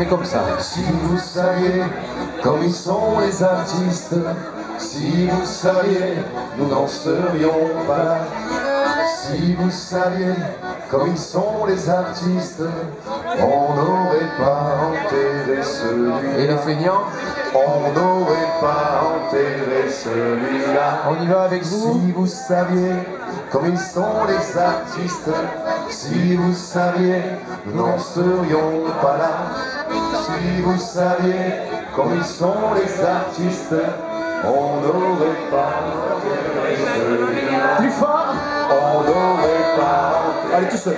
fait comme ça. Si vous saviez comme ils sont les artistes, si vous saviez, nous n'en serions pas là. Si vous saviez comme ils sont les artistes, on n'aurait pas enterré celui-là. Et les feignants? On n'aurait pas enterré celui-là. On y va avec vous? Si vous saviez comme ils sont les artistes, si vous saviez, nous n'en serions pas là. Si vous saviez comme ils sont les artistes, on n'aurait pas enterré celui-là. Plus fort? On n'aurait pas enterré. Allez, tout seul.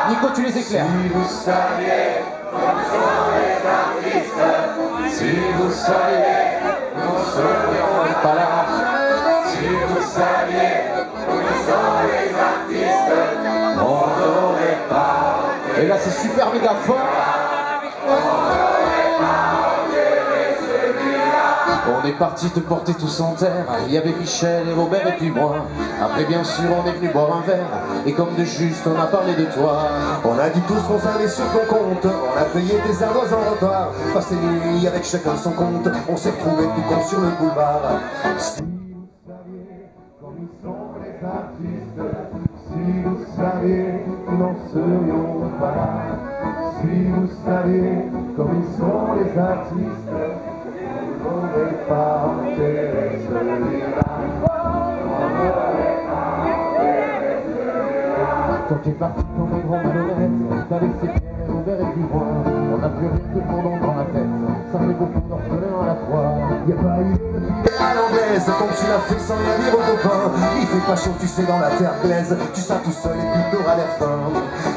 Nico, tu les éclaires. Si vous saviez comme sont les artistes, si vous saviez, nous ne serions pas là. Si vous saviez comme sont les artistes, on n'aurait pas. Et là, c'est super méga fort. On est parti te porter tous en terre. Il y avait Michel et Robert et puis moi. Après bien sûr on est venu boire un verre. Et comme de juste on a parlé de toi. On a dit tous qu'on savait sur ton compte. On a payé des ardoises en retard. Passé nuit avec chacun son compte. On s'est retrouvés tout con sur le boulevard. Si vous saviez comme ils sont les artistes, si vous saviez, nous n'en serions pas là. Si vous saviez comme ils sont les artistes, on n'aurait pas enterré celui-là. Quand t'es parti comme un grand malhonnête, t'as laissé Pierre et Robert et puis moi. On n'a plus rien que pendant dans la tête. Ça fait beaucoup d'orphelins à la fois. Y'a pas eu à l'anglaise, comme tu l'as fait sans rien dire aux copains. Il fait pas chaud, tu sais, dans la terre glaise. Tu seras tout seul et puis t'auras l'air fin.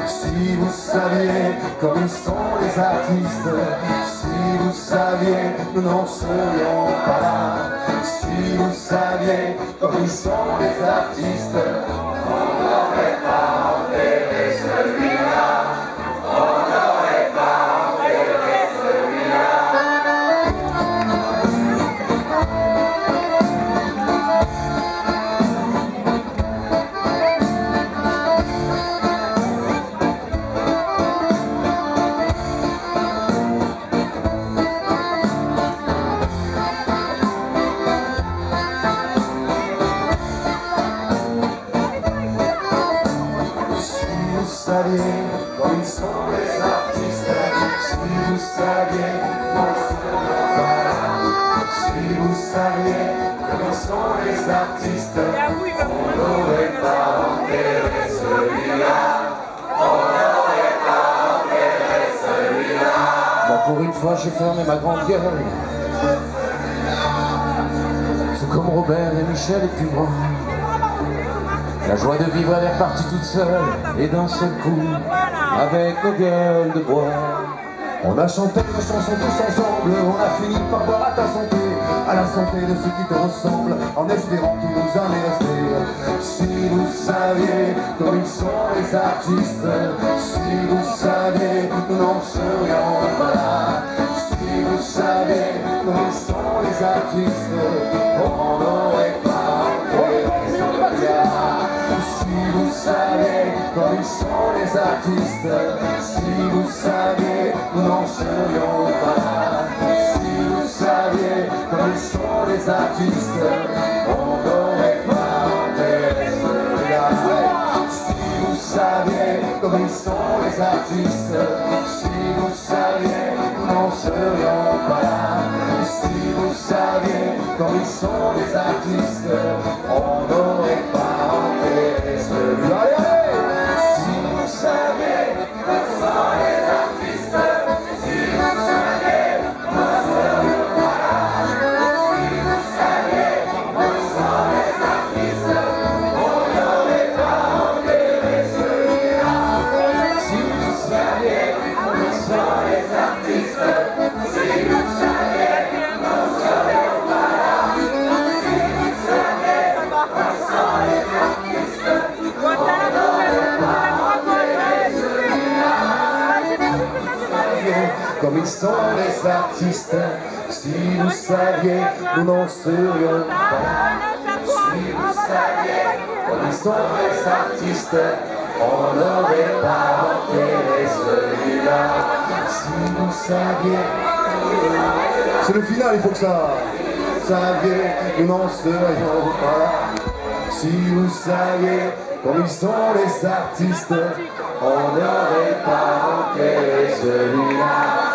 Si vous saviez comme ils sont les artistes, si vous saviez, nous n'en serions pas là. Si vous saviez comme ils sont les artistes, on n'aurait pas enterré celui-là. On n'aurait pas enterré celui-là. Si vous saviez comme ils sont les artistes, si vous saviez qu'on serait pas là, si vous saviez comme ils sont les artistes, on n'aurait pas enterré celui-là. On n'aurait pas enterré celui-là. Bon, pour une fois j'ai fermé ma grande gueule. C'est comme Robert et Michel et puis moi. La joie de vivre elle est partie toute seule. Et d'un seul coup, avec nos gueules de bois. On a chanté nos chansons tous ensemble, on a fini par boire à ta santé, à la santé de ceux qui te ressemblent, en espérant qu'il nous en est resté. Si vous saviez comme ils sont les artistes, si vous saviez, nous n'en serions pas là. Si vous saviez comme ils sont les artistes, on n'aurait pas enterré celui-là. Si vous saviez comme ils sont les artistes, si vous saviez, nous n'en serions pas là. Si vous saviez comme ils sont les artistes, on n'aurait pas enterré celui-là. Si vous saviez comme ils sont les artistes, si vous saviez, nous n'en serions pas là. Si vous saviez comme ils sont les artistes, on n'aurait pas enterré celui-là. Si vous saviez comme sont les artistes, si vous saviez, nous n'en serions pas là. Si vous saviez comme sont les artistes, on n'aurait pas enterré celui-là. Si vous saviez comme sont les artistes, si vous saviez, nous n'en serions pas là. Si vous saviez comme sont les artistes, on n'aurait pas enterré celui-là. Comme ils sont les artistes, si vous saviez, nous n'en serions pas. Si vous saviez, comme ils sont les artistes, on n'aurait pas enterré celui-là. Si vous saviez. C'est le final, il faut que ça saviez, nous n'en serions pas là. Si vous saviez comme ils sont les artistes, On n'aurait pas enterré celui-là.